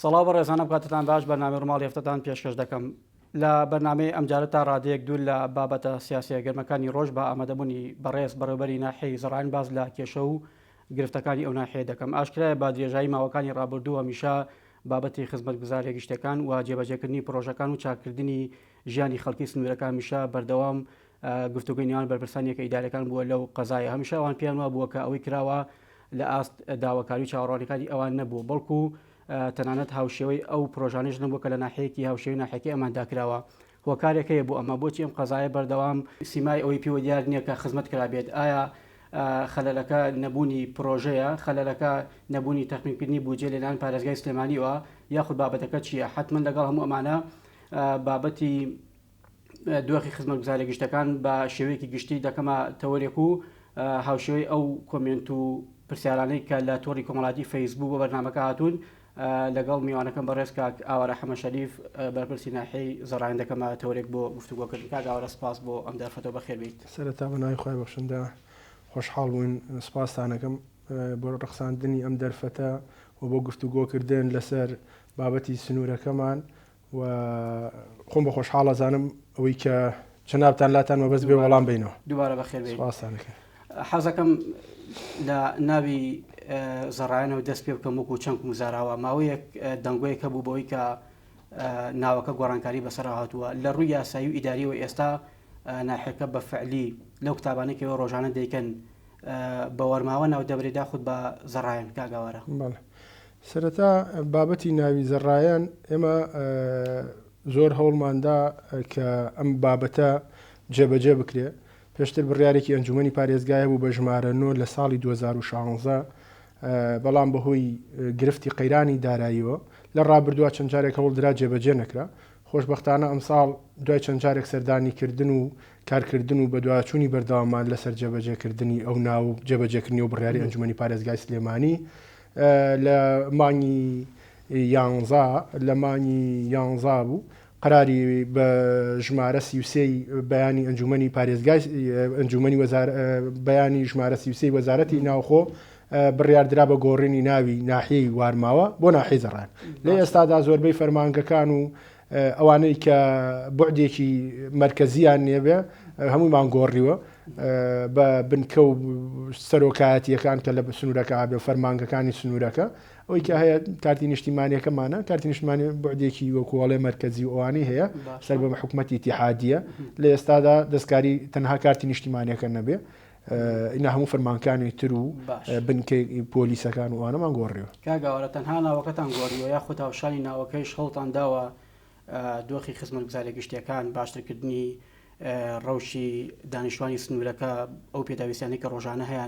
سەڵاو بەڕێزانە بکاتتان باش بەرنامەی ڕۆماڵی هەفتەتان پێشکەش دەکەم لە بەرنامەی ئەمجارە تا ڕادەیەک دوور لە بابەتە سیاسیە گەرمەکانی ڕۆژ بە ئامادەبوونی بەڕێز بەڕێوەبەری ناحیەی زەڕان باز لە کێشە و گرفتەکانی ئەو ناحیە دەکەم. ئاشکرایە با درێژایی ماوەکانی ڕابردووە میشا بابەتی خزمەتگوزاریە گشتەکان و جێبەجێکردنی پرۆژەکان و چاکردنی ژیانی خەڵکی سنوورەکان میشا بەردەوام گفتوگوی نێوان بەرپرسانیەکە ئیدارەکان بووە لەو قەزایە. هەمیشە ئەوان پێیان وا بووە کە ئەوەی کراوە لە ئاست داواکاری و چاوەڕوانیەکانی ئەوان نەبوو، بەڵکو تەنانەت هاوشێوەی ئەو پرۆژانش نبوو کە لە ناحەیەکی هاوشێوی ناحەیەکی ئەمانداکراوە. هۆکارێکەیە بوو ئەمە بۆچی ئەم قەزایە بەردەوام سیمای ئەوەی پێوە دیار نییە کە خزمەت کرابێت. ئایا خەلەلەکە نەبوونی پرۆژەیە، خەلەلەکە نەبوونی تەخمینکردنی بودجێ لەلایەن پارێزگای سلێمانیەوە، یاخود بابەتەکە چییە؟ حتمما لەگەڵ هەموو ئەمانە بابەتی دۆخی خزمەتگوزاریە گشتەکان بە شێوەیەکی گشتی دەکەمە تەوەرێک و هاوشێوەی ئەو کۆمنت و پرسیارانەی کە لە تۆڕی کۆمەڵاتی فەیسبوک بۆ بەرنامەکە هاتوون لەگەڵ میوانەکەم بەڕێز کاک ئاوارە حەمە شەریف بەرپرسی ناحیەی زەڕان دەکەمە تەوەرێک بۆ گفتوگۆکردن. کاک ئاوارە سپاس بۆ ئەم دەرفەتەوە بەخێر بیت. سەرەتا بەناوی خۆی بەخشندا خۆشحاڵ بووین، سپاسانەکەم بۆ ڕەخساندنی ئەم دەرفەتە و بۆ گفتوگۆکردن لەسەر بابەتی سنوورەکەمان و خۆم بە خۆشحاڵ ئەزانم ئەوەی کە چەنابتان لاتان مەبەست بێ وەڵام بینەوە. دووبارە بەخێر بیت. سپاسانەکە. حەزەکەم لە ناوی زەڕایەنەوە دەست پێ بکەم وەکو چەند گوزاراوە ماوەیەک دەنگۆیەکە بوو بەوەی کە ناوەکە گۆڕانکاری بەسەر هاتووە لە ڕووی یاسایی و ئیداریەوە. ئێستا ناحیەکە بە فعلی لەو کتابانێکەوە ڕۆژانە دەیکەن بە وەرماوە ناو دەبرێدا خود بە زەڕایەن. کاگاوارە سەرەتا بابەتی ناوی زەڕایەن ئێمە زۆر هەوڵماندا کە ئەم بابەتە جێبەجێ بکرێ. پێشتر بڕیارێکی ئەنجومەنی پارێزگایە بوو بە ژمارە 9 لە ساڵی 2016، بەڵام بەهۆی گرفتی قەیرانی داراییەوە لە ڕابردووە چەند جارێک هەوڵدرا جێبەجێ نەکرا. خۆشبەختانە ئەمساڵ دوای چەند جارێک سەردانیکردن و کارکردن و بەدواچوونی بەردەوامان لەسەر جێبەجێکردنی ئەو ناو جێبەجێکردنی و بڕیاری ئەنجومەنی پارێزگای سلێمانی لە مانگی 11 بوو قراری بە ژمارە 33 بەیانی ئەنجومەنی پارێزگای ئەنجومەنی بەیانی ژمارە 33 وەزارەتی ناوخۆ بڕیاردرا بە گۆڕینی ناوی ناحیەی وارماوە بۆ ناحیەی زەڕان. لە ئێستادا زۆربەی فەرمانگەکان و ئەوانەی کە بوعدێکی مرکزیان نێبێ هەموویمان گۆڕیوە بە بنکە و سەرۆکایەتیەکان کە لە سنوورەکە بێ فەرمانگەکانی سنوورەکە. ئەوەی کە هەیە کارتی نیشتیمانیەکەمانە، کارتی نیشتیمانی بوعدێکی وەکوڵێ مرکزی و ئەوانەی هەیە سەر بە حکوومەتی ئیتیحادیە. لە ئێستادا دەستکاری تەنها کارتی نیشتیمانیەکە نەبێ، ئینا هەموو فەرمانکانی تر و بنکەی پۆلیسەکان و ئەوانەمان گۆڕیوە. کاگاوارە تەنها ناوەکەتان گۆڕیوە یاخود هاوشانی ناوەکەیش هەڵتان داوە دۆخی خزمەتگوزاریە گشتیەکان باشترکردنی ڕەوشی دانیشتوانی سنوورەکە ئەو پێداویستیانەی کە ڕۆژانە هەیەە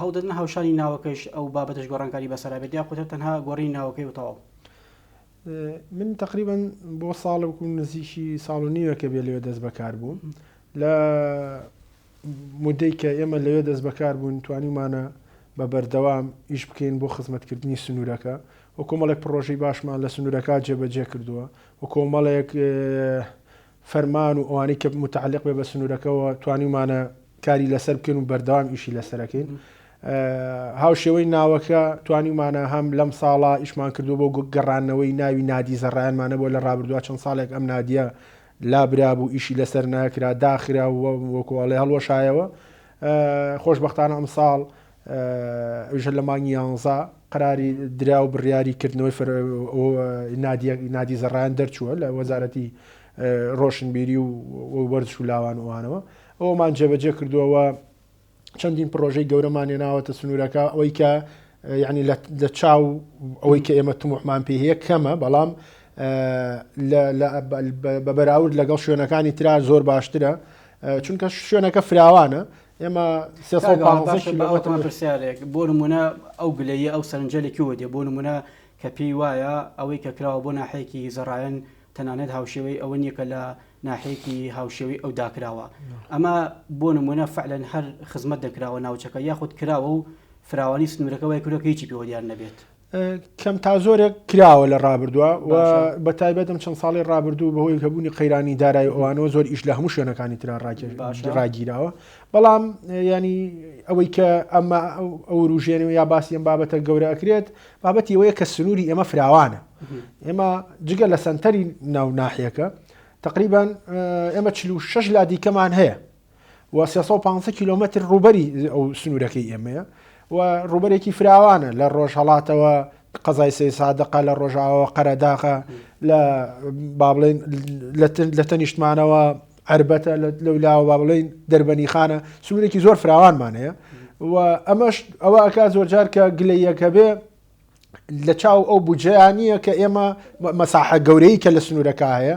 هەڵدەدن هاوشانی ناوەکەش ئەو بابەتش گۆڕانکاری بەسەرابێت یاخود تەنها گۆڕی ناوەکەی وتەواو. من تقریبا بۆ ساڵە بکوم نزیکی ساڵ و نیوەکە بێ لەوێ دەست بەکار بووم. لە مدەی کە ئێمە لەوێ دەست بەکار بوون توانیمانە بە بەردەوام ئیش بکەین بۆ خزمەتکردنی سنوورەکە و کۆمەڵێک پرۆژەی باشمان لە سنوورەکە جێبەجێ کردووە و کۆمەڵێک فەرمان و ئەوانەی کە متعلق بێ بە سنوورەکەەوە توانیمانە کاری لەسەر بکەین و بەردەوام ئیشی لەسەرەکەین. هاوشێوەی ناوەکە توانیمانە هەم لەم ساڵا ئیشمان کردو بۆ گەڕانەوەی ناوی نادی زەڕایانمانە بۆ لە ڕابردووە چەند ساڵێک ئەم نادیە لابرا بوو ئیشی لەسەر ناکرا داخرا وەکوڵێ هەڵوەشایەوە. خۆشبەختانە ئەم ساڵ ژە لە مانگی 11 قراری درا و بڕیاریکردنەوەی نادی زەڕایان دەرچووە لە وەزارەتی ڕۆشنبیری و وەرزش و لاوان وانەوە. ئەومان جێبەجێ کردووەوە چەندین پرۆژەی گەورەمان هێناوەتە سنوورەکە. ئەوەی کە یعنی لە چاو ئەوەی کە ئێمە تموحمان پێ هەیە کەمە، بەڵام بەبەراورد لەگەڵ شوێنەکانی ترا زۆر باشترە چونکە شوێنەکە فراوانە. ئێمە 350 پرسیارێک بۆ نمونە ئەو گلەیە ئەو سەرنجەلێکی وەدێ بۆ نمونە کە پێی وایە ئەوەی کە کراوە بۆ ناحەیەکی زەڕایەن تەنانەت هاوشێوەی ئەوە نییە کە لە ناحەیەکی هاوشێوی ئەو داکراوە. ئەمە بۆ نمونە فعلەن هەر خزمەت دەکراوە ناوچەکە یاخود کراوە و فراوانی سنوورەکە وای کورەکە هیچی پێوە دیار نەبێت. کەم تا زۆرێک کراوە لە ڕابردووە و بە تایبەتم چەند ساڵی ڕابردوو بەهۆی کەبوونی قەیرانی دارایی ئەوانەوە زۆر ئیش لە هەموو شوێنەکانی تررا ڕاگیراوە بەڵام ینی ئەوەی کە ئەمە ئەو ڕژێنەوە یا باسی ئەم بابەتە گەورە ئەکرێت بابەتی ئەوەیە کە سنووری ئێمە فراوانە ئێمە جگە لە سنتەری ناو ناحیەکە تقریبا ئێمە 46 لا دیکەمان هەیە و 350 کیلومتر ڕوبەری ئەو سنوورەکەی ئێمەیە و ڕوبەرێکی فراوانە لە ڕۆژهەڵاتەوە قەزای سێ سادقە لە ڕۆژاوە قەرەداخە لە بابڵێن لە تەنیشتمانەوە عربەتە لەولاوە با بڵێن دەربەنی خانە سنوورێکی زۆر فراوانمانەیە و ئەمەش ئەوە ئەکا زۆرجار کە گلەیەکە بێ لە چاو ئەو بجیانیە کە ئێمە مەساحە گەورەی کە لە سنوورەکە هەیە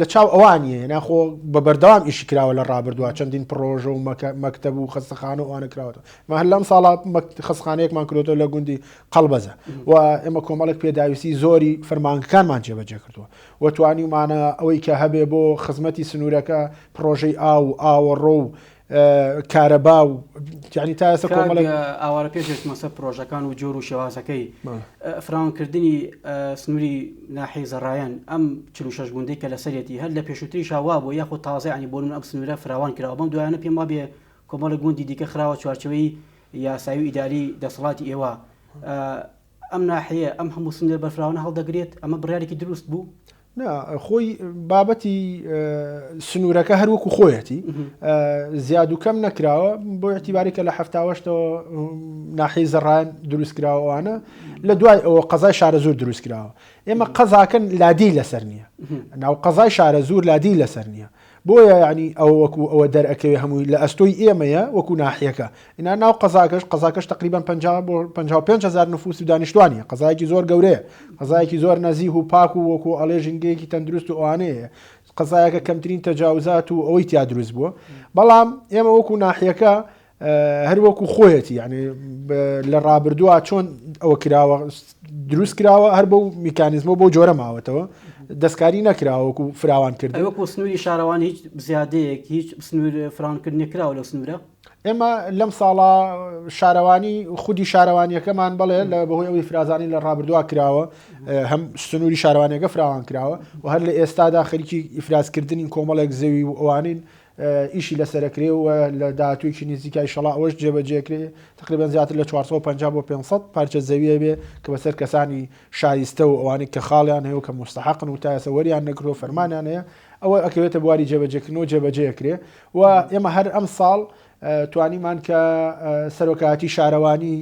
لە چاو ئەوانیە ناخۆ بە بەردەوام ئیشی کراوە لە ڕابردووە چەندین پرۆژە و مەکتەب و خەستەخانە و ئەوانە کراوەتەوە مە لەم ساڵا خەستخانەیەکمان کردوتەوە لە گوندی قەڵبەزە و ئێمە کۆمەڵێک پێداویستی زۆری فەرمانگەکانمان جێبەجێ کردووە و توانیمانە ئەوەی کە هەبێ بۆ خزمەتی سنوورەکە پرۆژەی ئاوەڕۆ و کارەبا و یعنی تا ئێستا کۆمەڵێک ئاوارە پێشێت مەسە پرۆژەکان و جۆر و شێوازەکەی فراوانکردنی سنووری ناحیەی زەڕایەن ئەم 46 گوندەی کە لەسەرەتی هەر لە پێشووتری شاوا بۆ یاخۆ تازە ینی بۆ من ئەم سنوورە فراوان کراوە بەم دوایانە پێم وابێ کۆمەڵێک گوندی دیکە خراوە چوارچەوەی یاسایی و ئیداری دەسەڵاتی ئێوە ئەم ناحیە ئەم هەموو سنوورە بەرفراوانە هەڵدەگرێت ئەمە بڕیارێکی دروست بوو خۆی بابەتی سنوورەکە هەروەکو خۆیەتی زیاد و کەم نەکراوە بۆ اعتیباری کە لە هەفتاوەشتەوە ناحیەی زەڕایەن دروست کراوەوانە لە دوای ئەوە قەزای شارە زۆر دروست کراوە ئێمە قەزاکەن لادی لەسەر نییە ناو قەزای شارە زۆر لادی لەسەر نییە بۆیە ینی ئەو وەکو ئەوە دەرەکەوێ هەمووی لە ئەستۆی ئێمەیە وەکو ناحیەکە ئینا ناو قەزاکەش تقریبا 55,000 نفوس و دانیشتوانیە قەزایەکی زۆر گەورەیە قەزایەکی زۆر نەزیه و پاک و وەکو ئەڵێ ژنگەیەکی تەندروست و ئەوانەیە قەزایەکە کەمترین تەجاوزات و ئەوەی تیا دروست بووە بەڵام ئێمە وەکو ناحیەکە هەر وەکو خۆیەتی ینی لە ڕابردووە چۆن ئەوە کراوە دروست کراوە هەر بەو میکانیزمە بۆ جۆرە ماوەتەوە دەستکاری نەکراوەکو فراوان کرد وەکو سنووری شارەوانی هیچ زیادەیەک هیچ سنوور فراوانکردنی کراوە لە سنوورە ئێمە لەم ساڵا شارەوانی خودی شارەوانیەکەمان بڵێ لە بەهۆی ئەوی فرازانی لە ڕابردووە کراوە هەم سنووری شارەوانیەکە فراوان کراوە و هەر لە ئێستادا خەریکی ئیفرازکردنی کۆمەڵێک زەوی و ئەوانین ئیشی لەسەرکرێ و لە داهاتوویکی نزیکای شەڵا ئەوەش جێبەجێکرێ تقریبا زیاتر لە 450 بۆ 500 پارچە زەویە بێ کە بەسەر کەسانی شایستە و ئەوانی کە خاڵیان هەیە و کە مستحقن و تا ئێستا وەریان نەکرۆ فەرمانیان هەیە ئەوە ئەکەوێتە بواری جێبەجێکردنەوە جێبەجێکرێ و ئێمە هەر ئەم ساڵ توانیمان کە سەرۆکاتی شارەوانی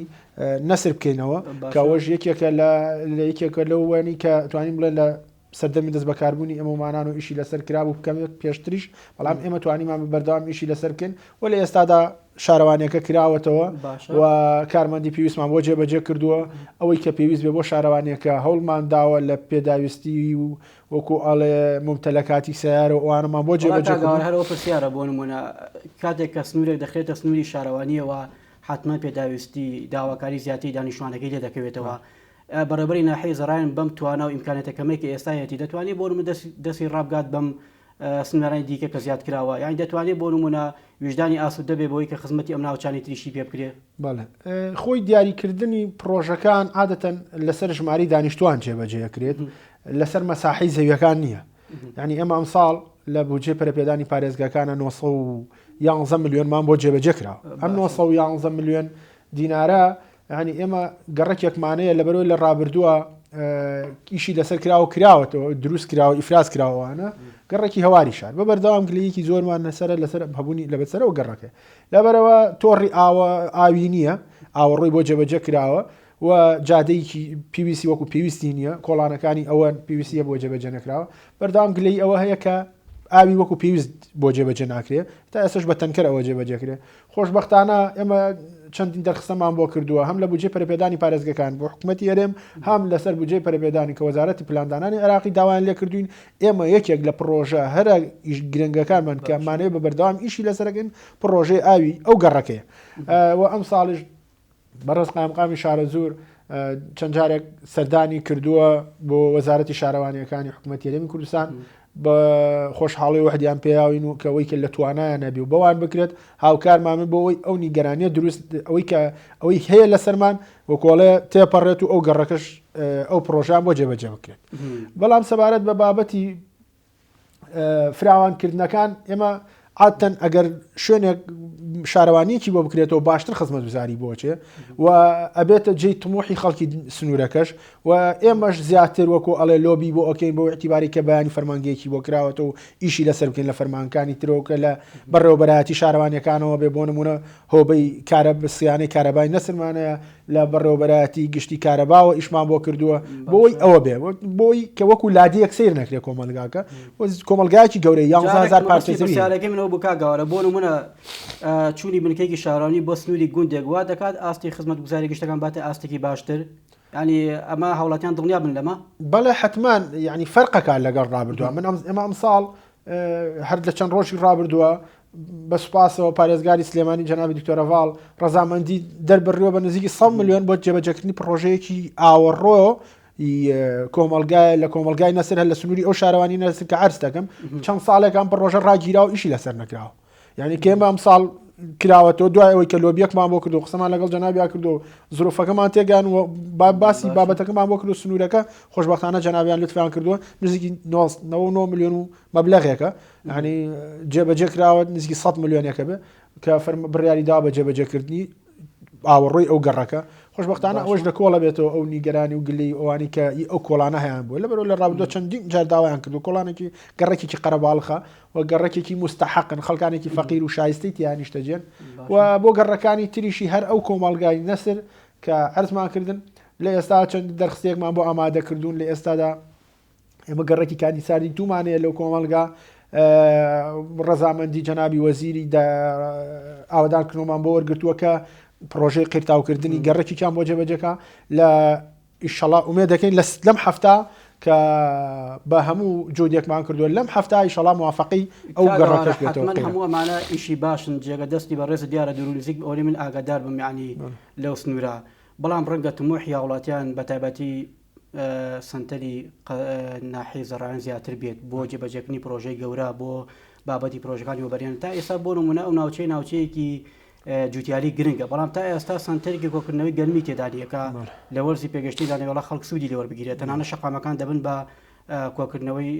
نەسر بکەینەوە کەەوەش یەکێکە لەو وێنی کە توانین بڵێن لە سەردەمی دەست بەکاربوونی ئەمەمانان و ئیشی لەسەر کرابوو بکەمێت پێشتریش بەڵام ئێمە توانیمان بەردەوام ئیشی لەسەر بکەین و لە ئێستادا شارەوانیەکە کراوەتەوە و کارمەندی پێویستمان بۆ جێبەجێ کردووە ئەوەی کە پێویست بێ بۆ شارەوانیەکە هەوڵمان داوە لە پێداویستی و وەکو ئەڵێ ممتەلەکاتی سیارە و ئەوانەمان بۆ جێبەجێ هەرەوە پرسیارە بۆ نمونە کاتێک کە سنوورێک دەخرێتە سنووری شارەوانیەوە حتمما پێداویستی داواکاری زیاتری دانیشتوانەکەی لێ دەکەوێتەوە بەڕێبەری ناحیەی زەڕایەن بەم توانە و ئیمکانێتەکەمەی کە ئێستایەتی دەتوانێت بۆ نمونە دەستی ڕابگات بەم سنوورانی دیکە کە زیاد کراوە یانی دەتوانێت بۆ نمونە ویژدانی ئاسوودە بێ بۆی کە خزمەتی ئەم ناوچانی تریشی پێ بکرێت بەڵێ خۆی دیاریکردنی پرۆژەکان عادەتەن لەسەر ژماری دانیشتوان جێبەجێکرێت لەسەر مەساحی زەویەکان نییە یعنی ئێمە ئەم ساڵ لە بودجێ پەرەپێدانی پارێزگاکانە 911 ملیۆنمان بۆ جێبەجێ کراوە ئەم 911 ملیۆن دینارە ینی ئێمە گەڕێکێکمانەیە لە بەرەوەی لە ڕابردووە ئیشی لەسەر کراوەتەوە دروست کراوە ئیفراز کراوەوانە گەڕێکی هەواری شار بە بەردەوام گلەیەکی زۆرمان لەسەر هەبوونی لە بەسەرەوە گەڕەکە لەبەرەوە تۆڕی ئاوی نییە ئاوەڕۆی بۆ جێبەجێ کراوە و جادەیەکی پیویسی وەکو پێویستی نییە کۆڵانەکانی ئەوەن پیویسیە بۆ جێبەجێ نەکراوە بەردەوام گلەی ئەوە هەیە کە ئاوی وەکو پێویست بۆ جێبەجێ ناکرێت تا ئێستش بە تەنکەر ئەوە جێبەجێکرێت خۆشبەختانە ئێمە چەندین دەرخستەمان بۆ کردووە هەم لە بودجێ پەرەپێدانی پارێزگەکان بۆ حکوومەتی هەرێم هەم لەسەر بودجێ پەرەپێدانی کە وەزارەتی پلاندانانی عێراقی داوایان لێ کردوین ئێمە یەکێک لە پرۆژە هەرە گرنگەکانمان کە مانەیە بە بەردەوام ئیشی لەسەرەکەن پرۆژەی ئاوی ئەو گەڕەکەیە و ئەم ساڵش بەڕێز قایمقامی شارە زۆر چەند جارێک سەردانی کردووە بۆ وەزارەتی شارەوانیەکانی حکوومەتی هەرێمی کوردستان بە خۆشحاڵی وحدیان پێیاوین و کەەوەی کە لە توانایان نەبی و بەوان بکرێت هاوکارمامە بۆەوەی ئەو نیگەرانیە دروست ئەوەی هەیە لە سەرمان وە کۆڵێ تێپەڕێت و ئەو گەڕەکەش ئەو پرۆژیان بۆ جێبەجێ بکرێت. بەڵام سەبارەت بە بابەتی فراوانکردنەکان ئێمە عادەن ئەگەر شوێنێک شارەوانیەکی بۆ بکرێتەوە باشتر خزمەتگوزاری بۆچێ و ئەبێتە جێی تموحی خەڵکی سنوورەکەش و ئێمەش زیاتر وەکو ئەڵێ لۆبی بۆ ئۆکەین بۆ اعتیباری کە بەیانی فەرمانگەیەکی بۆ کراوەتە و ئیشی لەسەر بکەین لە فەرمانەکانی ترۆکە لە بەڕێوەبەرایەتی شارەوانیەکانەوە بێ بۆ نمونە هۆبەی کارە بسییانەی کارەبای نەسرمانەیە لە بەڕێوەبەرایەتی گشتی کارەباوە ئیشمان بۆ کردووە بۆی ئەوە بێ بۆی کە وەکو لادیەک سیر نەکرێت کۆمەلگاکە کۆمەلگایکی گەورەی 11,000 پارچەی منەوە بکگەوارە بۆ نمونە چوونی بنکەیەکی شارانی بۆ سنووری گوندێک وا دەکات ئاستی خزمەتگوزاری گشتەکان باتە ئاستێکی باشتر ینی ئەمە هاوڵاتیان دڵنیا بن لەمە بەڵێ حتمان ینی فەرقەکان لەگەڵ ڕابردووە من ئەمە ئەمساڵ هەر لە چەند ڕۆژی ڕابردووە بە سوپاسەوە پارێزگاری سلێمانی جەنابی دکتۆرەڤاڵ ڕەزامەندی دەربڕیوە بە نزیکی 100 ملیۆن بۆ جێبەجێکردنی پرۆژەیەکی ئاوەڕۆ کۆمەلگای لە کۆمەلگای نەسەر هەر لە سنووری ئەو شارەوانی نەسەر کە عەرز دەکەم چەند ساڵێکان پرۆژە ڕاگیرا و ئیشی لەسەر نەکراوە یعنی کێمە ئەمساڵ کراوەتەوە دوای ئەوەی کە لۆبیەکمان بۆ کردو قسەمان لەگەڵ جەنابیا کردو زروفەکەمان تێگان و باسی بابەتەکەمان بۆ کردو سنوورەکە خۆشبەختانە جەنابیان لطفیان کردووە نزیکی 9 ملیۆن و مەبلەغێکە ینی جێبەجێ کراوە نزیکی 100 ملیۆنێکە بێ کە بڕیاری دا بە جێبەجێکردنی ئاوەڕۆی ئەو گەڕەکە خۆشبەختانە ئەوەش لە کۆڵە بێتەوە ئەو نیگەرانی و گلی ئەوانی کە ئەو کۆڵانە هەیەیان بوو لەبەرەوە لە ڕابردووە چەندین جار داوایان کردو کۆڵانێکی گەڕێکێکی قەرەباڵخە و گەڕێکێکی مستحقن خەڵکانێکی فەقیر و شایستەی تیانیشتەجێن و بۆ گەڕەکانی تریشی هەر ئەو کۆمەڵگای نەسر کە عەرزمان کردن لە ئێستا چەند دەرخستێکمان بۆ ئامادەکردوون لە ئێستادا ئێمە گەڕێکی کانی ساردی دومانەیە لەو کۆمەڵگا ڕەزامەندی جەنابی وەزیری ئاوادانکردنەوەمان بۆ وەرگرتووە کە پرۆژەی قیرتاوکردنی گەڕێکیان بۆ جێبەجێکە لە ئیشەڵا ئومێ دەکەین لەم هەفتە کە بە هەموو جۆدێکمان کردووە لەم هەفتە ئیشەڵا موافقی ئەو گەڕەکەش بێتەوە هەموو ئەمانە ئیشی باشن جێگە دەستی بە ڕێز دیارە دوورنزیک ئەوەی من ئاگادار بم یعنی لەو سنوورە بەڵام ڕەنگە تموحی هاوڵاتیان بە تایبەتی سنتەری ناحی زەڕایان زیاتر بێت بۆ جێبەجێکردنی پرۆژەی گەورە بۆ بابەتی پرۆژەکانی وەبەریان تا ئێستا بۆ نمونە ئەو ناوچەیەکی جوتیاری گرنگە بەڵام تا ئێستا سنتەرێکی کۆکردنەوەی گەرمی تێدادیەکە لە وەرزی پێگەشتی دانەوێڵا خەڵک سوودی لێوە بگیرێت تەنانە شەقامەکان دەبن بە کۆکردنەوەی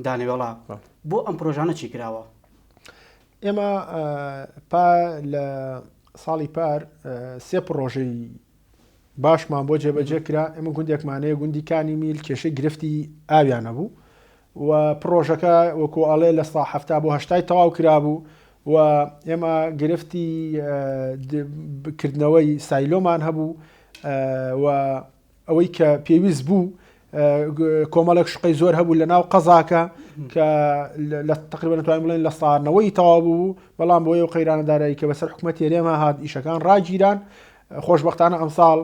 دانەوێڵا بۆ ئەم پرۆژانە چی کراوە ئێمە لە ساڵی پار سێ پرۆژەی باشمان بۆ جێبەجێ کرا ئێمە گوندێکمانەیە گوندیکانی میل کێشەی گرفتی ئاویانە بوو و پرۆژەکە وەکو ئەڵێ لە سا هەفتا بۆ هەشتای تەواو کرابوو و ئێمە گرفتی کردنەوەی سایلۆمان هەبوو و ئەوەی کە پێویست بوو کۆمەڵێک شقەی زۆر هەبوو لە ناو قەزاکە کە لە تقریبا نتوانین بڵێن لە ساڕنەوەی تەواو بوو بەڵام بۆ ئەو قەیرانەدارایی کە بەسەر حکومەت هێرێمە هات ئیشەکان ڕاگیران خۆشبەختانە ئەمساڵ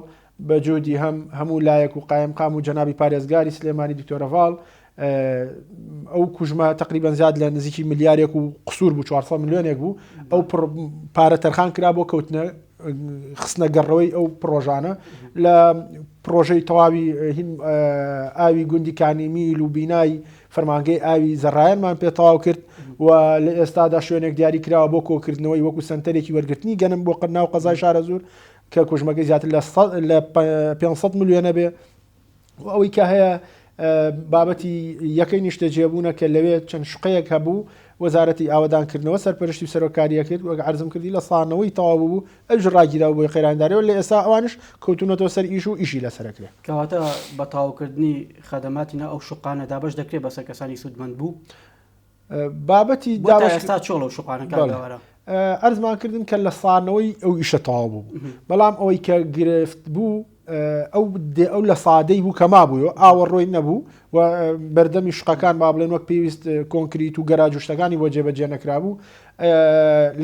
بە جۆدی هەموو لایەک و قایمقام و جەنابی پارێزگاری سلێمانی دکتۆرەڤاڵ ئەو کوژمە تقریبا زیاد لە نزیکی ملیارێک و قسوور بوو 400 ملیۆنێک بوو ئەو پارە تەرخان کرا بۆ کەوتنە خستنە گەڕەوەی ئەو پرۆژانە لە پرۆژەی تەواوی ئاوی گوندیکانی میل و بینایی فەرمانگەی ئاوی زەڕایانمان پێ تەواو کرد و لە ئێستادا شوێنێک دیاری کراوە بۆ کۆکردنەوەی وەکو سنتەرێکی وەرگرتنی گەنم بۆ قەرناو قەزای شارە زۆر کە کوژمەکەی زیاتر لە 500 ملیۆنە بێ ئەوەی کە هەیە بابەتی یەکەی نیشتە جێبوونە کە لەوێ چەند شقەیەک هەبوو وەزارەتی ئاوادانکردنەوە سەرپەرشتی و سەرۆکاریە کرد وەک عەرزم کردی لە ساڵنەوەی تەواو بوو ئەوژ ڕاگیراوە بۆی خێرانداریەوە لە ئێستا ئەوانش کەوتونەتەوە سەر ئیش و ئیشی لەسەرەکرێت کەواتە بە تەواوکردنی خەدەماتیە ئەو شقانە دابش دەکرێت بەسەر کەسانی سوودمەند بوو بابەتی ئێستا چۆڵە و شقانەکانوارە ئەرزمان کردن کە لە ساڵنەوەی ئەو ئیشە تەواو بوو بەڵام ئەوەی کە گرفت بوو ئەو لە سادەی بوو کەما بووە ئاوەڕۆی نەبوو و بەردەمی شقەکان با بڵێن وەک پێویست کۆنکریت و گەراجشتەکانی بۆ جێبەجێ نەکرابوو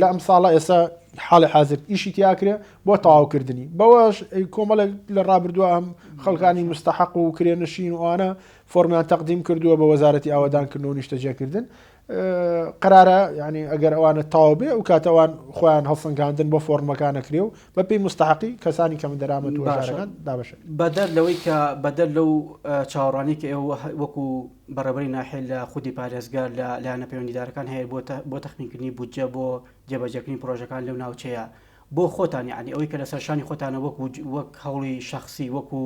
لە ئەم ساڵە ئێستا حاڵی حازر ئیشی تیاکرێ بۆ تەواوکردنی بەوەش کۆمەڵێک لە ڕابردووە ئەم خەڵکانی مستحق و کرێنشین و ئەوانە فۆرمیان تەقدیم کردووە بە وەزارەتی ئاوادانکردنەوە و نیشتەجێکردن قرارە ینی ئەگەر ئەوانە تاو بێ و کاتەوان خۆیان هەڵسەنگاندن بۆ فۆرمەکانەکرێ و بەپی مستحقی کەسانی کەم دەرامەت وەژارەکان دابەشێت بەدەر لەوەی کە بەدەر لەو چاوەڕانی کە ئێوە وەکو بەڕێبەری ناحێل لە خودی پارێزگار لە لایەنە پەیوەندیدارەکان هەیە بۆ تەخمینکردنی بودجە بۆ جێبەجێکردنی پرۆژەکان لەو ناوچەیە بۆ خۆتان یعنی ئەوەی کە لە سەرشانی خۆتانە وەک هەوڵی شخصی وەکو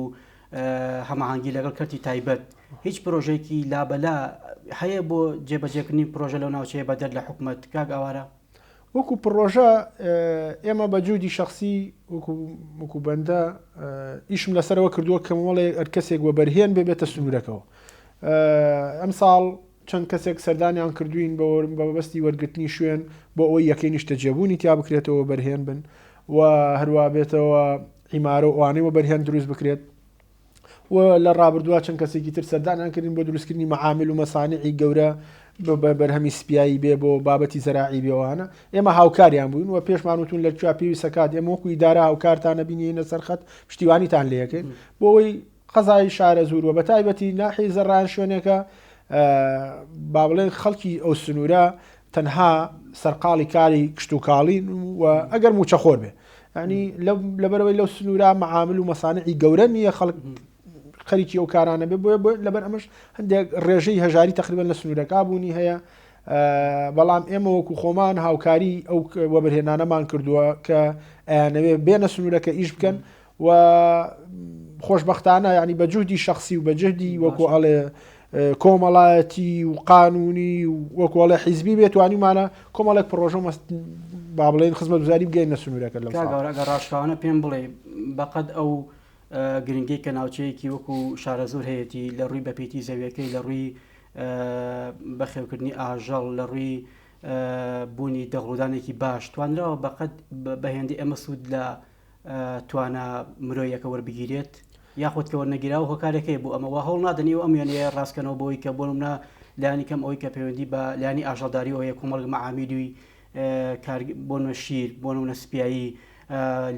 هەماهەنگی لەگەڵ کەرتی تایبەت هیچ پرۆژێکی لابەلا هەیە بۆ جێبەجێکردنی پرۆژە لەو ناوچەیە بەدەر لە حکوومەت کاک ئاوارە وەکو پرۆژە ئێمە بەجوودی شخصی وەکو بەندە ئیشم لەسەرەوە کردووە کەمەڵێ کەسێک وە بەرهێن بێتە سنوورەکەەوە ئەم ساڵ چەند کەسێک سەردانیان کردوین بەبستی وەرگرتنی شوێن بۆ ئەوەی یەکەی نیشتە جێبوونی تیا بکرێتەوە بەرهێن بن و هەروە بێتەوە عیمارە و ئەوانەی وە بەرهێن دروست بکرێت و لە ڕابردووە چەند کەسێکی تر سەردانیان کردین بۆ دروستکردنی مەعامل و مەسانعی گەورە بەرهەمی سپایی بێ بۆ بابەتی زەراعی بێوانە ئێمە هاوکاریان بووین و پێشمانوتون لە کوێ پێویستە کات ئێمە وەکو ئیدارە هاوکارتانە بینێنە سەرخەت پشتیوانیتان لەکەین بۆ ئەوەی قەزای شارە زوور و بە تایبەتی ناحی زەڕان شوێنێکە با بڵێن خەڵکی ئەو سنوورە تەنها سەرقاڵی کاری کشت و کاڵین و ئەگەر موچەخۆر بێ ینی لەبەرەوەی لەو سنوورە مەعامل و مەسانعی گەورە نییە خەڵک خەریکی ئەو کارانە بێ بۆ لەبەر ئەمەش هەندێک ڕێژەی هەژاری تقریبا لە سنوورەکە بوونی هەیە بەڵام ئێمە وەکو خۆمان هاوکاری ئەو وەبەرهێنانەمان کردووە کە ئەیانەوێ بێنە سنوورەکە ئیش بکەن و خۆشببختانە ینی بە جوودی شخصی و بەجددی وەکو ئەڵێ کۆمەڵایەتی و قانونی و وەکوڵە حیزبی بێتوانیمانە کۆمەڵێک پرۆژە با بڵێن خزمەت گوزاری بگەین لە سنوورەکە لە گەڕ ڕاشکاوانە پێم بڵێ بەقەت ئەو گرنگی کە ناوچەیەکی وەکو شارە زۆر هەیەی لە ڕووی بەپێتی زەویەکەی لە ڕووی بەخێوکردنی ئاژەڵ لە ڕووی بوونی دەغڵودانێکی باش توانراوە بەقەت بەهێندی ئەمە سوود لە توانە مرۆیەکە وەربگیرێت یاخود کە وەرنەگیراوە هۆکارێکی بوو ئەمەوە هەڵ نادەنی و ئەم وێنەیە ڕاستکەنەوە بۆی کە بۆ منە لایانی کەم ئەوەی کە پەیوەندی بە لایانی ئاژەڵداری و هەیە کۆمەڵک مەعامیلی بۆ نوە شیر بۆ نمونە سپایی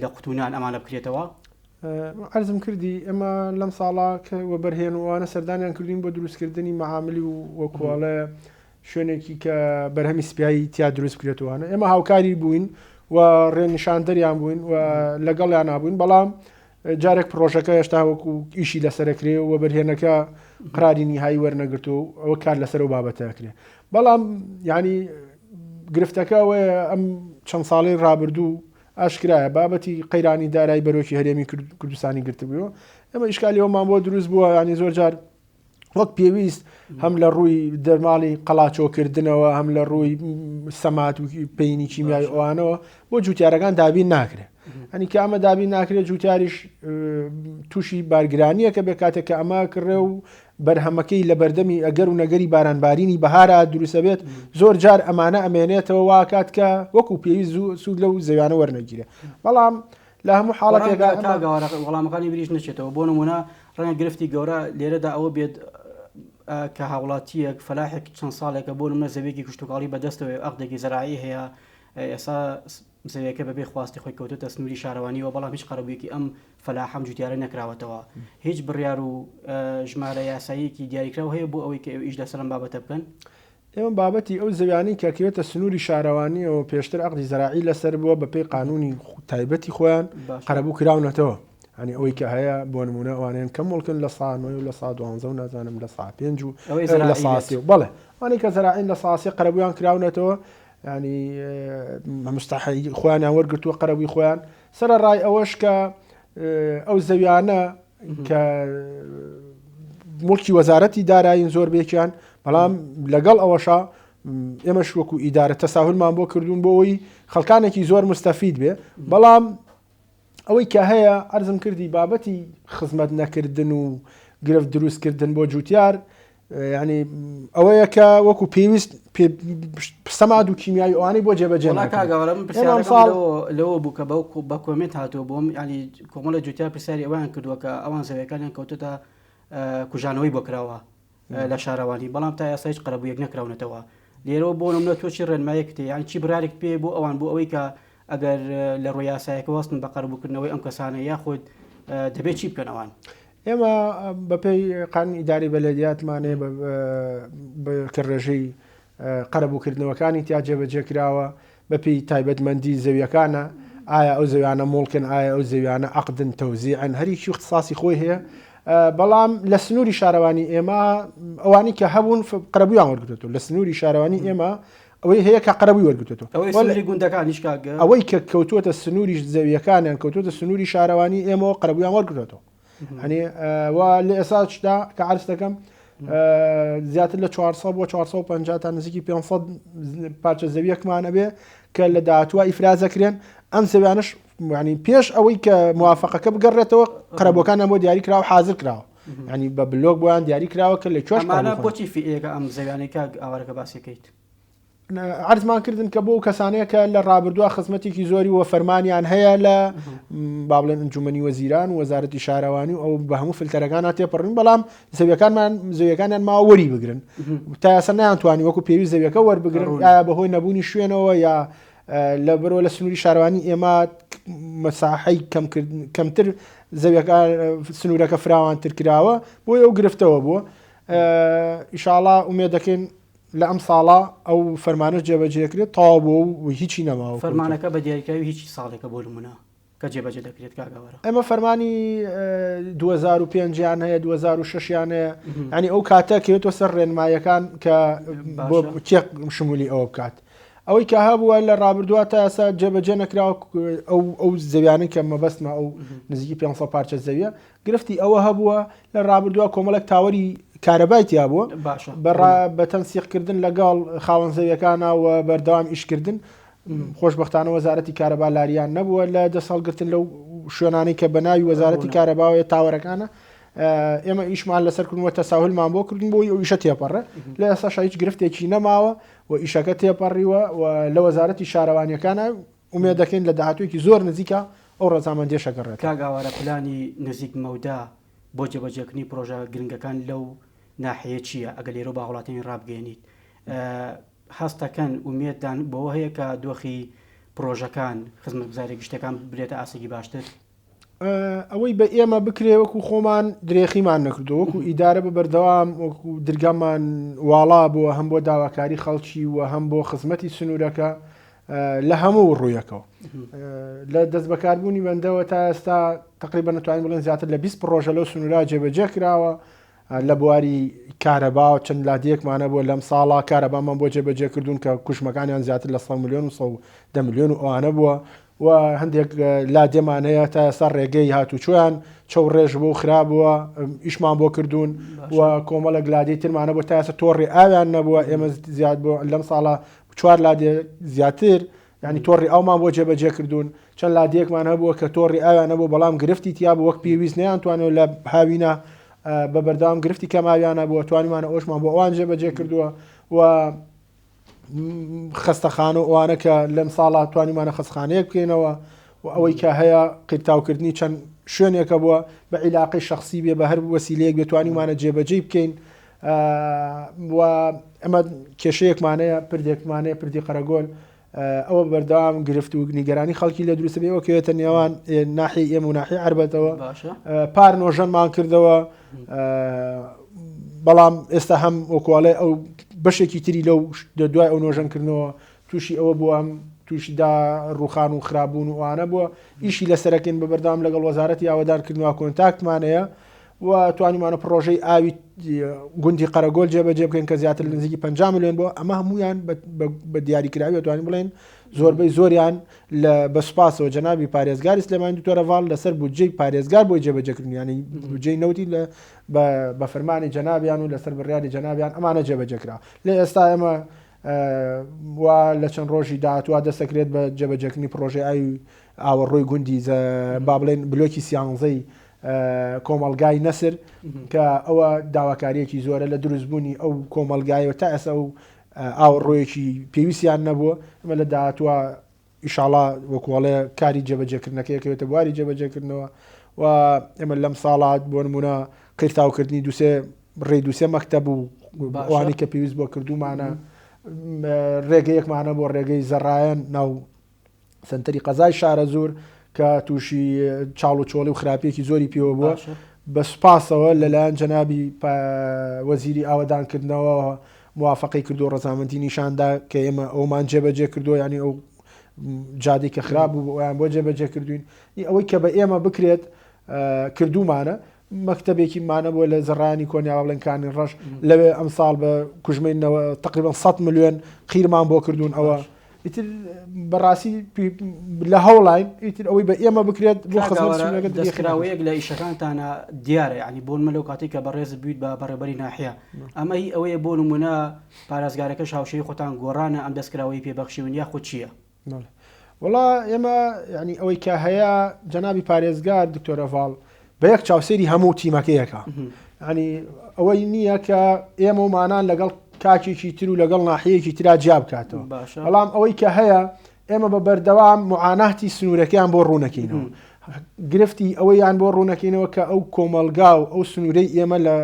لە قوتونان ئەمانە بکرێتەوە عەرزم کردی ئێمە لەم ساڵا کە وە بەرهێنوانە سەردانیان کردین بۆ دروستکردنی مەعاملی و وەکوڵە شوێنێکی کە بەرهەمی سپایی تیا دروست بکرێتوانە ئێمە هاوکاری بووین و ڕێنیشاندەریان بووین و لەگەڵیان نابووین بەڵام جارێک پرۆژەکە هێشتا وەکو ئیشی لەسەرکرێ و بەرهێنەکە قراری نیهایی وەرنەگرت و ئەوە کار لەسەر و بابەتەکرێ بەڵام ینی گرفتەکە ئەم چەند ساڵی ڕابردوو ئاشکرایە بابەتی قەیرانی دارایی بەرۆکی هەرێمی کوردستانی گرتبووە ئەمە ئیشکالیەوەمان بۆ دروست بووە ینی زۆر جار وەک پێویست هەم لە ڕووی دەرماڵی قەڵاچۆکردنەوە هەم لە ڕووی سەمات و پەینی کیمیای ئەوانەوە بۆ جوتیارەکان دابین ناکرێت ئەنی کە ئەمە دابین ناکرێت جوتیاریش تووشی بارگرانیە کە بێ کاتێک کە ئەمە کڕێ و بەرهەمەکەی لە بەردەمی ئەگەر و نەگەری بارانبارینی بەهارە دروستە بێت زۆر جار ئەمانە ئەمێنێتەوە واکات کە وەکو پێویست سوود لەو زەویانە وەرنەگیرێ بەڵام لە هەموو حاڵەتێکا وەڵامەکانی بریش نەچێتەوە بۆ نمونە ڕەنگە گرفتی گەورە لێرەدا ئەوە بێت کە هاوڵاتیەک فەلاحێک چەند ساڵێکە بۆ نمونە زەویەکی کشتتوکاڵی بەدەستەوە ئەقدێکی زەراعی هەیە ئێستا زەویەکە بەبێ خواستی خۆی کەوتێتە سنووری شارەوانیەوە بەڵام هیچ قەرەبوویەکی ئەم فەلاحەم جوتیارە نەکراوەتەوە هیچ بڕیار و ژمارە یاساییەکی دیاریکراو هەیە بۆ ئەوەی کە ئیش لەسەرم بابەتە بکەن ئێمە بابەتی ئەو زەویانی کەکەوێتە سنووری شارەوانیەوە پێشتر عەقدی زەراعی لەسەر بووە بەپێی قانونی تایبەتی خۆیان قەرەبوو کراونەتەوە ینی ئەوەی کە هەیە بۆ نمونە ئەوانیان کەمڵکن لە ساڵ و لە سا 12 و نازانم لە سا 5 و لە ساسی و بەڵێ ئەوانەی کە زەراعین لە ساسی قەرەبوویان کراونەتەوە ینی مستحی خۆیانیان وەرگرتووە قەرەبووی خۆیان سرە ڕای ئەوەش کە ئەو زەویانە کە مڵکی وەزارەتی دارایین زۆر بێکیان بەڵام لەگەڵ ئەوەشا ئێمەش وەکو ئیدارە تەساهولمان بۆ کردوون بۆ ئەوی خەڵکانێکی زۆر مستەفید بێ بەڵام ئەوەی کە هەیە عەرزم کردی بابەتی خزمەت نەکردن و گرفت دروستکردن بۆ جوتیار ینی ئەوەیە کە وەکو پێویست سەماد و کیمیایی ئەوانەی بۆ جێبەجێ لەوە بوو کە بە کۆمنت هاتووە بۆم ینی کۆمەڵە جوتیار پرسیاری ئەویان کردووە کە ئەوان زەویەکانیان کەوتۆتە کوژانەوەی بۆ کراوە لە شارەوانی بەڵام تا یاسا هیچ قەرەبوویەک نەکراونەتەوە لێرەوە بۆ نمونە تۆ چی ڕێنمایەک تێ یان چی برارێک پێ بۆ ئەوان بۆ ئەوەی کە ئەگەر لە ڕۆی یاسایەکە وەستن بە قەرەبووکردنەوەی ئەم کەسانە یاخود دەبێت چی بکەن ئەوان ئێمە بەپێی قانون ئیداری بەلەدیاتمانێ کە ڕێژەی قەرەبووکردنەوەکانی تیا جێبەجێ کراوە بەپی تایبەتمەندی زەویەکانە ئایا ئەو زەویانە مڵکن ئایا ئەو زەویانە عقدن تەوزیعن هەریکی اختصاصی خۆی هەیە بەڵام لە سنووری شارەوانی ئێمە ئەوانی کە هەبوون قەرەبوویان وەرگرتووە لە سنووری شارەوانی ئێمە ئەوەی هەیە کە قەرەبووی وەرگرتووە ئەوەی کە کەوتووەتە سنووری زەویەکانیان کەوتوتە سنووری شارەوانی ئێمەوە قەرەبوویان وەرگرتەوە هەنێ لە ئێساشدا کە عرض دەکەم زیاتر لە 400 بۆ 450 تا نزیکی 500 پارچە زەویەکمانە بێ کە لە داهاتوە ئیفرازەکرێن ئەم زەویانش ینی پێش ئەوەی کە موافقەکە بگەڕێتەوە قەرەبووەکانیان بۆ دیاری کراوە حاضر کراوە ینی بە بلۆک بۆیان دیاری کراوە کە لە کوێش بۆچی فیئەکە ئەم زەویانێکە ئاوارەکە باسیەکەیت عرضمان کردن کە بۆ کەسانەیە کە لە ڕابردووە خزمەتێکی زۆری و فەرمانیان هەیە لە با بڵێن ئەنجومەنی وەزیران و وەزارەتی شارەوانی و ئەو بە هەموو فلتەرەکان تێپەڕن بەڵام زەویەکانیان ما وەری بگرن تا یاسە نەیانتوانی وەکو پێویست زەویەکە وەربگرن یا بەهۆی نەبوونی شوێنەوە یا لە بەرەوە لە سنووری شارەوانی ئێمە مەساحەی کەمتر زەویەکان سنوورەکە فراوانتر کراوە بۆی ئەو گرفتەوە بووە ئینشاءڵڵا ئومێد دەکەین لە ئەم ساڵە ئەو فەرمانە جێبەجێکرێت تاوا بۆ و هیچی نەماوە فەرمانەکە بە دیاریکراوی هیچی ساڵێکە بۆ نمونە کە جێبەجێ دەکرێت کاگەوەرە ئەمە فەرمانی 2005یان هەیە 2006یان هەیە ینی ئەو کاتە کەوێتەوە سەر ڕێنمایەکان کە بۆ چێق شمولی ئەوە بکات ئەوەی کە هەبووە لە ڕابردووە تا ئێستا جێبەجێ نەکراوە ئەو زەویانە کە مەبەستمە ئەو نزیکی 500 پارچە زەویە گرفتی ئەوە هەبووە لە ڕابردووە کۆمەڵک تاوەری کارەبای تیا بووە بە تەنسیقکردن لەگەڵ خاوەن زەویەکانە و بەردەوام ئیشکردن خۆشبەختانە وەزارەتی کارەبا لاریان نەبووە لە دەسەڵگرتن لەو شوێنانی کە بەناوی وەزارەتی کارەباوە تاوەرەکانە ئێمە ئیشمان لەسەرکردنەوە تەساهولمان بۆ کردن بۆی ئەو ئیشە تێپەڕە لە ئێستا هیچ گرفتێکی نەماوە و ئیشەکە تێپەڕیوە و لە وەزارەتی شارەوانیەکانە ئومێد دەکەین لە داهاتوویەکی زۆر نزیکە ئەو ڕەزامەندێشەگەڕێت کاگاوارە پلانی نزیک مەودا بۆ جێبەجێکردنی پرۆژە گرنگەکان لەو ناحەیە چییە ئەگە لێرە با وڵاتانی ڕابگەێنیت هەستەکەن ومێددان بەوە هەیە کە دۆخی پرۆژەکان خزمەتگوزاری گشتەکان برێتە ئاسێکی باشتر ئەوەی بە ئێمە بکرێ وەکو خۆمان درێخیمان نەکردو وەکو ئیدارە بە بەردەوام وەکو درگامان واڵا بووە هەم بۆ داواکاری خەڵکی و هەم بۆ خزمەتی سنوورەکە لە هەموو ڕوویەکەەوە لە دەست بەکاربوونی بەندەوە تا ئێستا تقریبا نتوانین بڵێن زیاتر لە 20 پرۆژە لەو سنوورا جێبەجێ کراوە لە بواری کارەبا و چەند لادیەکمانە بۆ لەم ساڵا کارەبامان بۆ جێبەجێ کردوون کە کوشمەکانیان زیاتر لە 100 میلیۆن و 110 میلیۆن و ئەوانە بووە و هەندێک لادێمانەیە تا ئێستا ڕێگەی هاتوچۆیان چەو ڕێژ بۆ خراپبووە ئیشمان بۆ کردوون و کۆمەڵە لادەی ترمانە بۆ تا ئێستا تۆڕی ئاویان نەبووە ئێمە زیاد بۆ لەم ساڵا 4 لادێ زیاتر ینی تۆڕی ئەومان بۆ جێبەجێ کردوون چەند لادیەکمان هەبووە کە تۆڕی ئاویان نەبوو بەڵام گرفتی تیا بۆ وەک پێویست نەیانتوانێت لە هاوینە بە بەردەوام گرفتی کەماویانە بۆ توانیمانە ئەوشمان بۆ ئەوان جێبەجێ کردووە و خستەخانە و ئەوانە کە لەم ساڵا توانیمانە خستخانەیەک بکەینەوە و ئەوەی کە هەیە قیرتاوکردنی چەند شوێنێکە بووە بە عیلاقی شخصی بێ بە هەر وەسیلەیەک بێتوانیمانە جێبەجێ بکەین و ئەمە کێشەیەکمانەیە پردێکمانەیە پردی قەرەگۆل ئەوە بەردەوام گرفت و نیگەرانی خەڵکی لە دروستە بێەوە کەوێتە نێوان ناحی ئێمە و ناحی عربەتەوە پار نۆژەنمان کردەوە بەڵام ئێستا هەم وەکوڵێ ئەو بەشێکی تری لەو دوای ئەو نۆژەنکردنەوە تووشی ئەوە بووە تووشیدا ڕوخان و خراببوون و ئەوانە بووە ئیشی لەسەرەکەین بە بەردەوام لەگەڵ وەزارەتی ئاوادارکردنەوە کۆنتاکتمانەیە و توانیمانە پرۆژەی ئاوی گوندی قەرەگۆل جێبەجێ بکەین کە زیاتر لە نزیکی 50 میلیۆن بۆ ئەمە هەمویان بە دیاریکراوی توانین بڵێن زۆربەی زۆریان لە بەسپاسەوە جەنابی پارێزگاری سلێمانی دکتۆرە ڤاڵ لەسەر بودجەی پارێزگار بۆی جێبەجێکردن ینی بودجەی نەوتی بە فەرمانی جەنابیان و لەسەر بڕیاری جەنابیان ئەمانە جێبەجێکرا لە ئێستا ئێمە وا لە چەند ڕۆژی داهاتوە دەسەکرێت بە جێبەجێکردنی پرۆژەی ئاوی ئاوەڕۆی گوندی با بڵێن بلۆکی سیانزەی کۆمەلگای نەسر کە ئەوە داواکاریەکی زۆرە لە دروستبوونی ئەو کۆمەلگایەوە تا ئێستا و ئاوەڕۆیەکی پێویستیان نەبووە ئەمە لە داهاتوە ئیشاڵا وەکوڵێ کاری جێبەجێکردنەکەیەکەوێتە بواری جێبەجێکردنەوە و ئێمە لەم ساڵات بۆ نمونە قیرتاوکردنی ڕێ دووسێ مەکتەب و ئەوانی کە پێویست بۆ کردومانە ڕێگەیەکمانە بۆ ڕێگەی زەڕایەن ناو سنتەری قەزای شارە زۆر کە تووشی چاڵ و چۆڵی و خراپێکی زۆری پێوە بووە بە سوپاسەوە لەلایەن جەنابی وەزیری ئاوەدانکردنەوە موافقی کردو ڕەزامەندی نیشاندا کە ئێمە ئەومان جێبەجێ کردو ینی ئەو جادی کە خراپ بوو ئەویان بۆ جێبەجێ کردوین ئەوەی کە بە ئێمە بکرێت کردومانە مەکتەبێکی مانە بۆ لە زڕانی کۆنیاوە بڵێنکانی ڕەش لەوێ ئەم ساڵ بە کوژمەینەوە تقریبا 100 ملیۆن قیرمان بۆ کردوون ئەوە ئیتر بەڕاستی لە هەوڵین ئیتر ئەوەی بە ئێمە بکرێت بۆ دەستکراوەیەک لە ئیشەکانتانە دیارە ینی بۆن مە لەو کاتی کە بەڕێز بوویت بە بەڕێبەری ناحەیە ئەمە هی ئەوەیە بۆ نمونە پارێزگارەکە هاوشەی خۆتان گۆڕانە ئەم دەستکراوەی پێبەخشیون یا خۆ چییە؟ وڵا ئێمە ینی ئەوەی کە هەیە جەنابی پارێزگار دکتۆرە ڤاڵ بە یەک چاوسێری هەموو تیمەکەیەکە ینی ئەوەی نییە کە ئێمە ومانان لەگەڵ کاکێکی تر و لەگەڵ ناحەیەکی ترا جیا بکاتەوە بەڵام ئەوەی کە هەیە ئێمە بە بەردەوام معاناتی سنوورەکەیان بۆ ڕوونەکەینەوە گرفتی ئەوەیان بۆ ڕوونەکەینەوە کە ئەو کۆمەلگا و ئەو سنوورەی ئێمە لە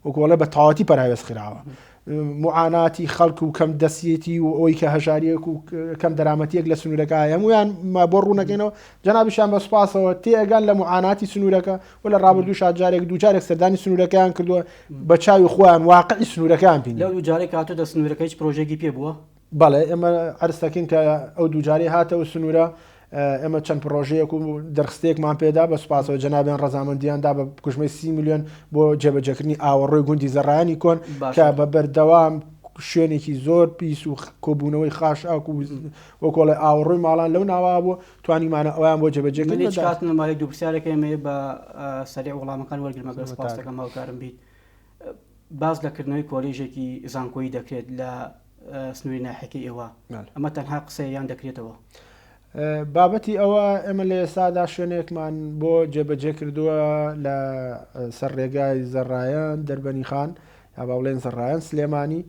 وەکۆڵە بە تەواتی پەراوێز خراوە معاناتی خەڵک و کەم دەستیەتی و ئەوەی کە هەژاریەک و کەم دەرامەتیەک لە سنوورەکە هەمویان بۆ ڕوونەکەینەوە جەنابیشان بە سوپاسەوە تێگەن لە معاناتی سنوورەکە و لە ڕابردوو شادجارێک دووجارێک سەردانی سنوورەکەیان کردووە بە چاوی خۆیان واقعی سنوورەکان بین لەو دووجارێک هاتووە دە سنوورەکە هیچ پرۆژێکی پێ بووە بەڵێ ئێمە عرسەکەین کە ئەو دووجارێ هاتەوە سنوورە ئێمە چەند پرۆژەیەک و دەرخستەیەکمان پێدا بە سوپاسەوە جەنابیان ڕەزامەندیاندا بە کوژمەی 30 ملیۆن بۆ جێبەجێکردنی ئاوەڕۆی گوندی زەڕایانی کۆن کە بە بەردەوام شوێنێکی زۆر پیس و کۆبوونەوەی خاش ئاک و وەکۆڵی ئاوەڕۆی ماڵان لەو ناوا بوو توانیمانە ئەویان بۆ جێبەجێکردن کاتنەمای دوو پرسیارێک ئێمە بە سەریع وەڵامەکان وەرگرمەگە سپاس دەکەم هاوکارم بیت باز لەکردنەوەی کۆلیژێکی زانکۆیی دەکرێت لە سنووری ناحەکەی ئێوە ئەمە تەنها قسەیان دەکرێتەوە بابەتی ئەوە ئێمە لە ئێستادا شوێنێکمان بۆ جێبەجێ کردووە لە سەر ڕێگای زەڕایان دەربەنی خان یا باوڵێن زەڕایان سلێمانی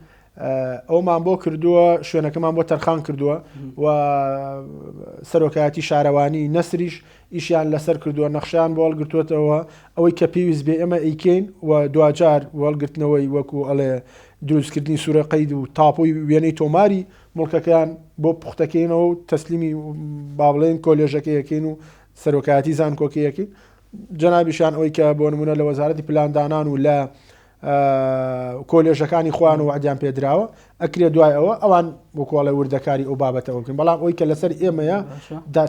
ئەومان بۆ کردووە شوێنەکەمان بۆ تەرخان کردووە و سەرۆکایەتی شارەوانی نەسریش ئیشیان لەسەر کردووە نەخشیان بۆ هەڵگرتوێتەوە ئەوەی کە پێویست بێ ئێمە ئەیکەین و دوجار وەڵگرتنەوەی وەکو ئەڵێ دروستکردنی سوورە قەید و تاپۆی وێنەی تۆماری مڵکەکەیان بۆ پوختەکەینەوە و تەسلیمی باڵێن کۆلێژەکەیەکەین و سەرۆکایەتی زانکۆکەیەکەین جەنابیشان ئەوەی کە بۆ نمونە لە وەزارەتی پلاندانان و لە کۆلێژەکانی خوان و وعدیان پێدراوە ئەکرێ دوای ئەوە ئەوان بۆکۆڵە وردەکاری ئەو بابەتەوە بکەن بەڵام ئەوی کە لەسەر ئێمەیە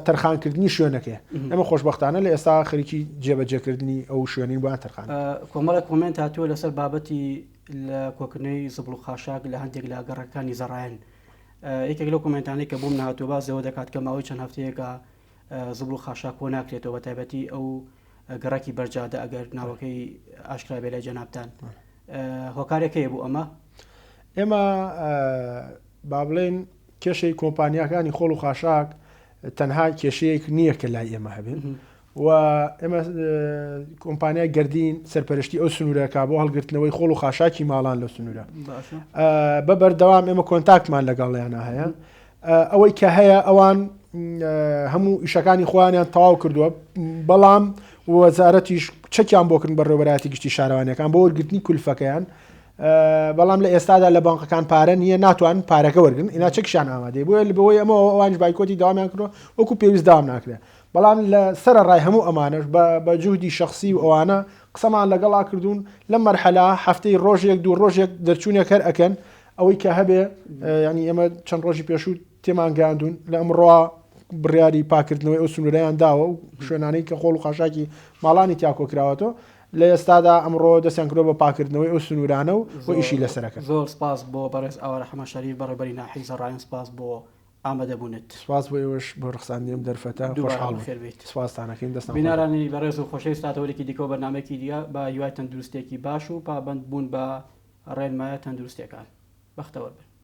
تەرخانکردنی شوێنەکەی ئەمە خۆشبەختانە لە ئێستا خەریکی جێبەجێکردنی ئەو شوێنین بۆیان تەرخان کۆمەڵە کۆمنت هاتووە لەسەر بابەتی لە کۆکردنەوەی زبڵ و خاشاک لە هەندێک لە گەڕەکانی زەڕایان یەکێک لەو کۆمنتانەی کە بووم نهاتوە بازەوە دەکات کە ماوەی چەند هەفتەیەکە زبڵ و خاشاک بۆ ناکرێتەوە تایبەتی ئەو گەڕەکی بەرجادە ئەگەر ناوەکەی ئاشکرا بێ لە جەنابتان هۆکارێکەیە بوو ئێمە با بڵێن کێشەی کۆمپانیاکانی خۆڵ و خاشاک تەنها کێشەیەک نییە کە لای ئێمە هەبێن و ئێمە کۆمپانیای گەردین سەرپەرشتی ئەو سنوورەکە بۆ هەڵگرتنەوەی خۆڵ و خاشاکی ماڵان لە سنوورە بە بەردەوام ئێمە کۆنتاکتمان لەگەڵیانە هەیە ئەوەی کە هەیە ئەوان هەموو ئیشەکانی خۆیانیان تەواو کردووە بەڵام وەزارەتیش چەکیان بۆکردن بە ڕێوەبەراتی گشتی شارەوانیەکان بۆ وەرگرتنی کولفەکەیان بەڵام لە ئێستادا لە بانقەکان پارە نییە ناتوان پارەکە وەرگن ئینا چەکشان ئامادەی بۆیە بەوەی ئەمە ئەوانش بایکۆتی داوامیان کردەوە وەکو پێویست داوام ناکرێت بەڵام لە سەر ڕای هەموو ئەمانش بە جوهدی شخصی و ئەوانە قسەمان لەگەڵا کردوون لە مەرحەلا هەفتەی ڕۆژێک دوو ڕۆژێک دەرچوونێک هەر ئەکەن ئەوەی کە هەبێ ینی ئێمە چەند ڕۆژی پێشوو تێمان گاندون لە ئەمڕۆ بڕیاری پاکردنەوەی ئەو سنوورەیان داوە و شوێنانەی کە خۆڵ و خاشاکی ماڵانی تیاکۆکراوەتەوە لە ئێستادا ئەمڕۆ دەستیان کردەوە بە پاکردنەوەی ئەو سنوورانە و ئیشی لەسەرەکە زۆر سپاس بۆ بەڕێز ئاوە ڕەحمە شەریف بەڕێبەری ناحەی زەڕایان سپاس بۆ ئامادەبوونت سپاس بۆ ئێوەش بۆ ڕخساندنیم دەرفەتە خۆشحاڵ فێربیت سپاسانەکەین دەستان بینارانی بەڕێز و خۆشەی ستاتەوەرێکی دیکەوە بەرنامەیەکی دیگە بە هیوای تەندروستێکی باش و پابەند بوون بە ڕێنمایە تەندروستیەکان بەختەوەربێت